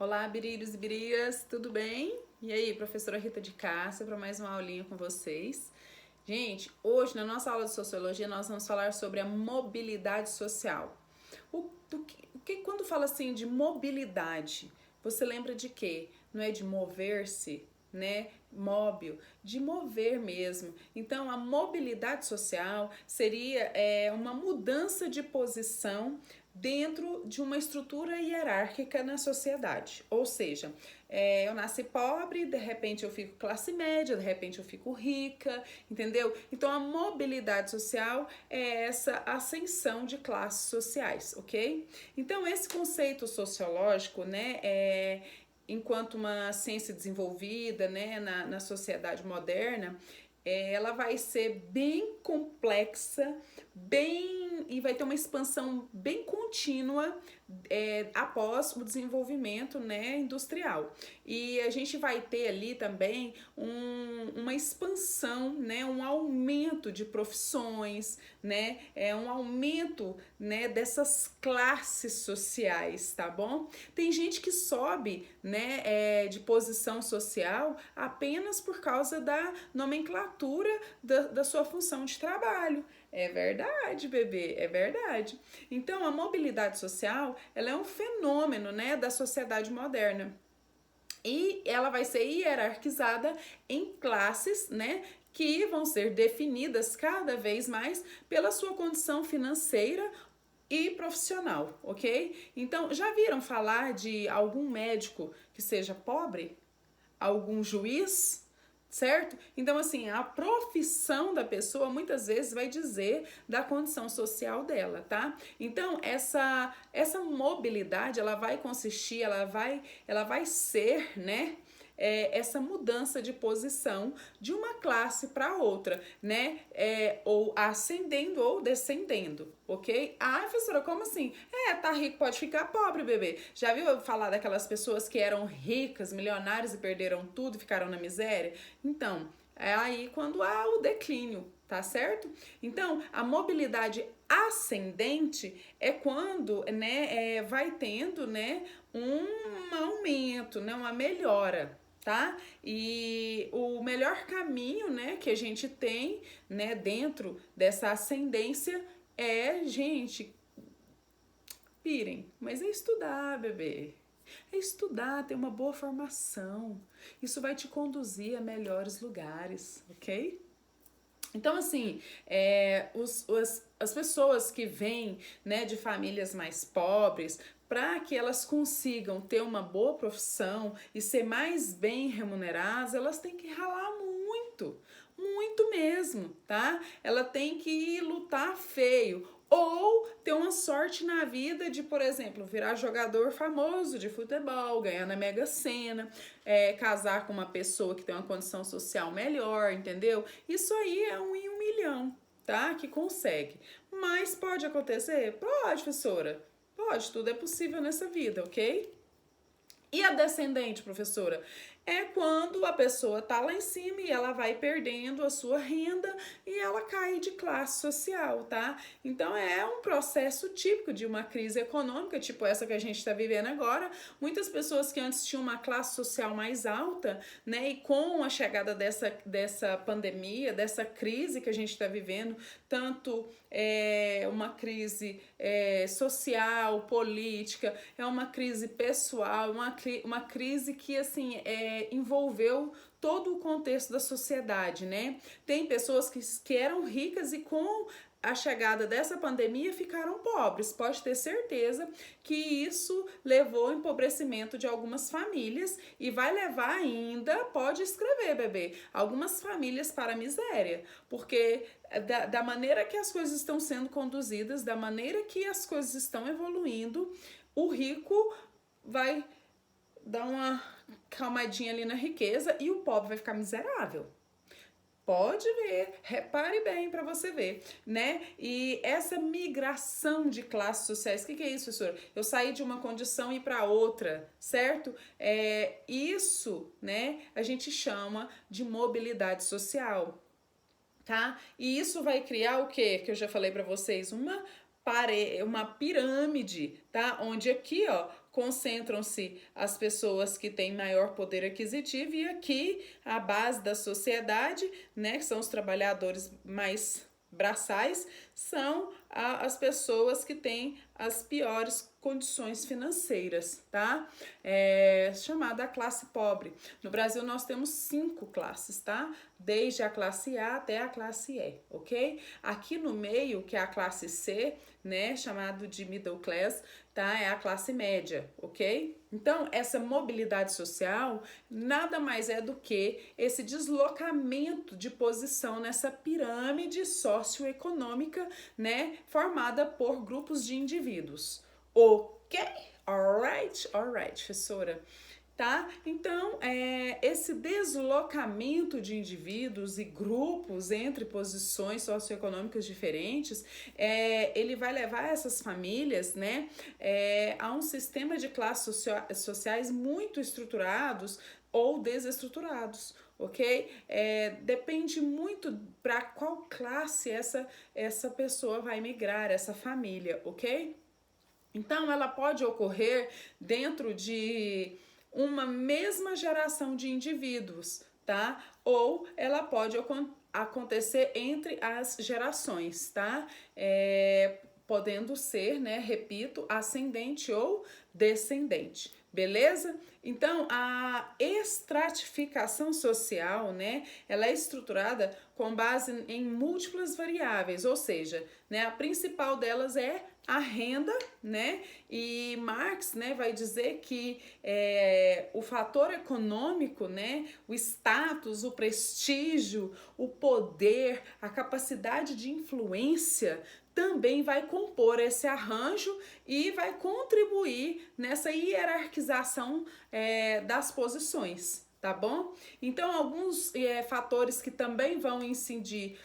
Olá, birilhos e birias, tudo bem? E aí, professora Rita de Cássia, para mais uma aulinha com vocês. Gente, hoje na nossa aula de Sociologia nós vamos falar sobre a mobilidade social. Quando fala assim de mobilidade, você lembra de quê? Não é de mover-se, né? Móvel, de mover mesmo. Então, a mobilidade social seria uma mudança de posição dentro de uma estrutura hierárquica na sociedade. Ou seja, eu nasci pobre, de repente eu fico classe média, de repente eu fico rica, entendeu? Então a mobilidade social é essa ascensão de classes sociais, ok? Então esse conceito sociológico, né, enquanto uma ciência desenvolvida, né, na sociedade moderna, ela vai ser bem complexa, e vai ter uma expansão bem contínua após o desenvolvimento, né, industrial. E a gente vai ter ali também uma expansão, né, um aumento de profissões, né, um aumento, né, dessas classes sociais, tá bom? Tem gente que sobe, né, de posição social apenas por causa da nomenclatura da sua função de trabalho. É verdade, bebê, é verdade. Então, a mobilidade social, ela é um fenômeno, né, da sociedade moderna. E ela vai ser hierarquizada em classes, né, que vão ser definidas cada vez mais pela sua condição financeira e profissional, ok? Então, já viram falar de algum médico que seja pobre? Algum juiz? Certo? Então, assim, a profissão da pessoa muitas vezes vai dizer da condição social dela, tá? Então, essa mobilidade, ela vai consistir, ela vai ser, né? Essa mudança de posição de uma classe para outra, né? Ou ascendendo ou descendendo, ok? Ah, professora, como assim? Tá rico, pode ficar pobre, bebê. Já viu falar daquelas pessoas que eram ricas, milionárias e perderam tudo e ficaram na miséria? Então, é aí quando há o declínio, tá certo? Então, a mobilidade ascendente é quando, né, vai tendo, né, um aumento, né, uma melhora, tá? E o melhor caminho, né, que a gente tem, né, dentro dessa ascendência gente, pirem, mas é estudar, bebê. É estudar, ter uma boa formação. Isso vai te conduzir a melhores lugares, ok? Então, assim, as pessoas que vêm, né, de famílias mais pobres, para que elas consigam ter uma boa profissão e ser mais bem remuneradas, elas têm que ralar muito, muito mesmo, tá? Ela tem que lutar feio. Ou ter uma sorte na vida de, por exemplo, virar jogador famoso de futebol, ganhar na Mega Sena, casar com uma pessoa que tem uma condição social melhor, entendeu? Isso aí é 1 em 1 milhão, tá? Que consegue. Mas pode acontecer? Pode, professora. Pode, tudo é possível nessa vida, ok? E a descendente, professora? É quando a pessoa tá lá em cima e ela vai perdendo a sua renda e ela cai de classe social, tá? Então é um processo típico de uma crise econômica, tipo essa que a gente está vivendo agora. Muitas pessoas que antes tinham uma classe social mais alta, né? E com a chegada dessa pandemia, dessa crise que a gente está vivendo, tanto uma crise social, política, é uma crise pessoal, uma crise que assim envolveu todo o contexto da sociedade, né? Tem pessoas que eram ricas e com a chegada dessa pandemia ficaram pobres. Pode ter certeza que isso levou ao empobrecimento de algumas famílias e vai levar ainda, pode escrever, bebê, algumas famílias para a miséria, porque da maneira que as coisas estão sendo conduzidas, da maneira que as coisas estão evoluindo, o rico vai dar uma calmadinha ali na riqueza e o pobre vai ficar miserável. Pode ver, repare bem para você ver, né? E essa migração de classes sociais, o que é isso, professora? Eu saí de uma condição e ir para outra, certo? Isso, né? A gente chama de mobilidade social, tá? E isso vai criar o quê? Que eu já falei para vocês, uma pirâmide, tá? Onde aqui, ó, concentram-se as pessoas que têm maior poder aquisitivo e aqui a base da sociedade, né, que são os trabalhadores mais braçais, são as pessoas que têm as piores condições financeiras, tá? Chamada classe pobre. No Brasil nós temos 5 classes, tá? Desde a classe A até a classe E, ok? Aqui no meio, que é a classe C, né, chamado de middle class, tá? É a classe média, ok? Então, essa mobilidade social nada mais é do que esse deslocamento de posição nessa pirâmide socioeconômica, né, formada por grupos de indivíduos. Ok? Alright, professora. Tá? Então, esse deslocamento de indivíduos e grupos entre posições socioeconômicas diferentes, ele vai levar essas famílias, né, a um sistema de classes sociais muito estruturados ou desestruturados, ok? Depende muito para qual classe essa pessoa vai migrar, essa família, ok? Então, ela pode ocorrer dentro de uma mesma geração de indivíduos, tá? Ou ela pode acontecer entre as gerações, tá? Podendo ser, né, repito, ascendente ou descendente, beleza? Então, a estratificação social, né, ela é estruturada com base em múltiplas variáveis, ou seja, né, a principal delas é a renda, né? E Marx, né, vai dizer que o fator econômico, né, o status, o prestígio, o poder, a capacidade de influência também vai compor esse arranjo e vai contribuir nessa hierarquização das posições, tá bom? Então, alguns fatores que também vão incidir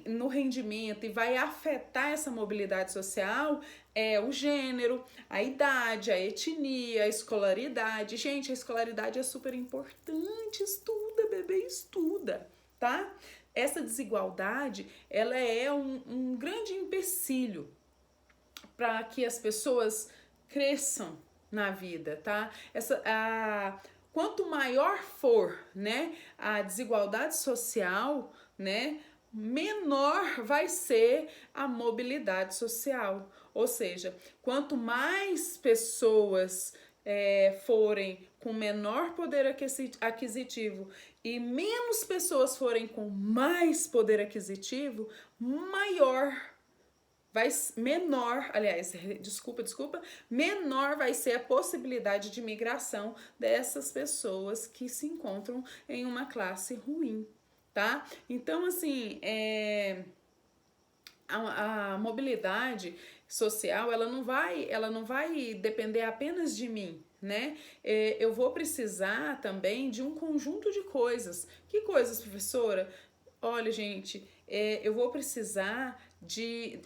no rendimento e vai afetar essa mobilidade social é o gênero, a idade, a etnia, a escolaridade. Gente, a escolaridade é super importante, estuda, bebê, estuda, tá? Essa desigualdade, ela é um grande empecilho para que as pessoas cresçam na vida, tá? Quanto maior for, né, a desigualdade social, né, menor vai ser a mobilidade social. Ou seja, quanto mais pessoas forem com menor poder aquisitivo e menos pessoas forem com mais poder aquisitivo, menor vai ser a possibilidade de migração dessas pessoas que se encontram em uma classe ruim, tá? Então, assim, a mobilidade social, ela não vai depender apenas de mim, né? Eu vou precisar também de um conjunto de coisas. Que coisas, professora? Olha, gente, eu vou precisar de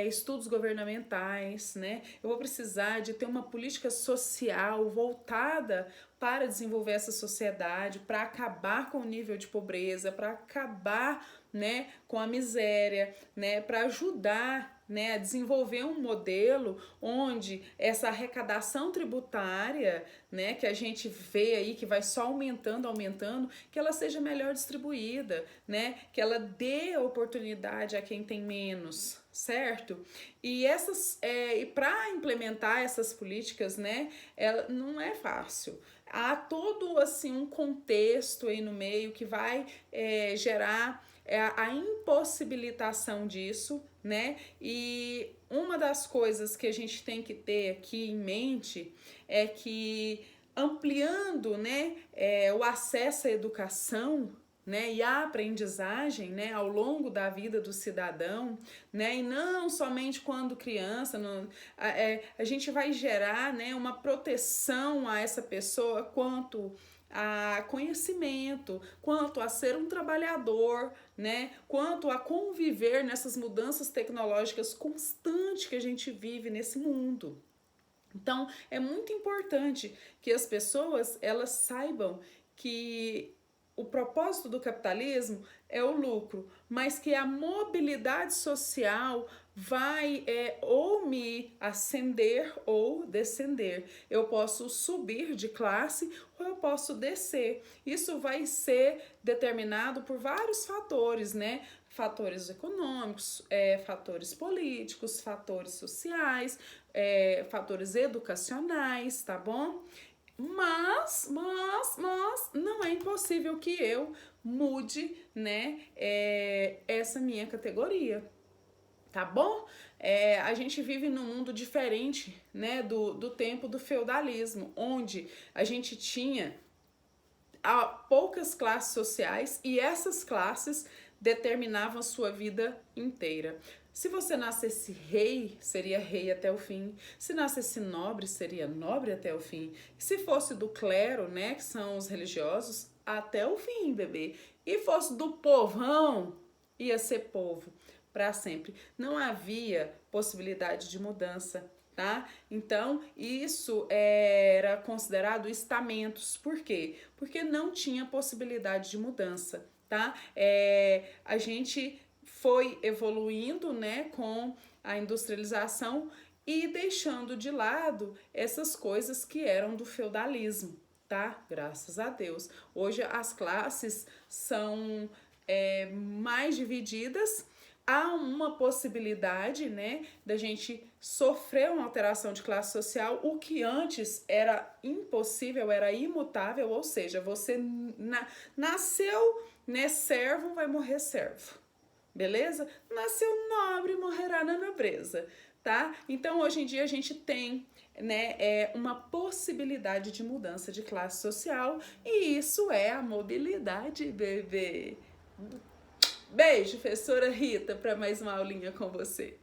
estudos governamentais, né? Eu vou precisar de ter uma política social voltada para desenvolver essa sociedade, para acabar com o nível de pobreza, para acabar, né, com a miséria, né, para ajudar, né, a desenvolver um modelo onde essa arrecadação tributária, né, que a gente vê aí que vai só aumentando, que ela seja melhor distribuída, né, que ela dê oportunidade a quem tem menos, certo? E para implementar essas políticas, né, não é fácil. Há todo assim um contexto aí no meio que vai gerar a impossibilitação disso, né? E uma das coisas que a gente tem que ter aqui em mente é que ampliando, né, o acesso à educação, né, e a aprendizagem, né, ao longo da vida do cidadão, né, e não somente quando criança, a gente vai gerar, né, uma proteção a essa pessoa quanto a conhecimento, quanto a ser um trabalhador, né, quanto a conviver nessas mudanças tecnológicas constantes que a gente vive nesse mundo. Então, é muito importante que as pessoas elas saibam que o propósito do capitalismo é o lucro, mas que a mobilidade social vai ou me ascender ou descender. Eu posso subir de classe ou eu posso descer. Isso vai ser determinado por vários fatores, né? Fatores econômicos, fatores políticos, fatores sociais, fatores educacionais, tá bom? Mas não é impossível que eu mude, né, essa minha categoria, tá bom? A gente vive num mundo diferente, né, do tempo do feudalismo, onde a gente tinha poucas classes sociais e essas classes determinavam a sua vida inteira. Se você nascesse rei, seria rei até o fim. Se nascesse nobre, seria nobre até o fim. Se fosse do clero, né, que são os religiosos, até o fim, bebê. E fosse do povão, ia ser povo para sempre. Não havia possibilidade de mudança, tá? Então, isso era considerado estamentos. Por quê? Porque não tinha possibilidade de mudança, tá? A gente foi evoluindo, né, com a industrialização e deixando de lado essas coisas que eram do feudalismo, tá? Graças a Deus. Hoje as classes são mais divididas. Há uma possibilidade, né, da gente sofrer uma alteração de classe social, o que antes era impossível, era imutável, ou seja, você nasceu, né, servo, vai morrer servo. Beleza? Nasceu nobre, morrerá na nobreza, tá? Então, hoje em dia, a gente tem, né, uma possibilidade de mudança de classe social e isso é a mobilidade, bebê. Beijo, professora Rita, para mais uma aulinha com você.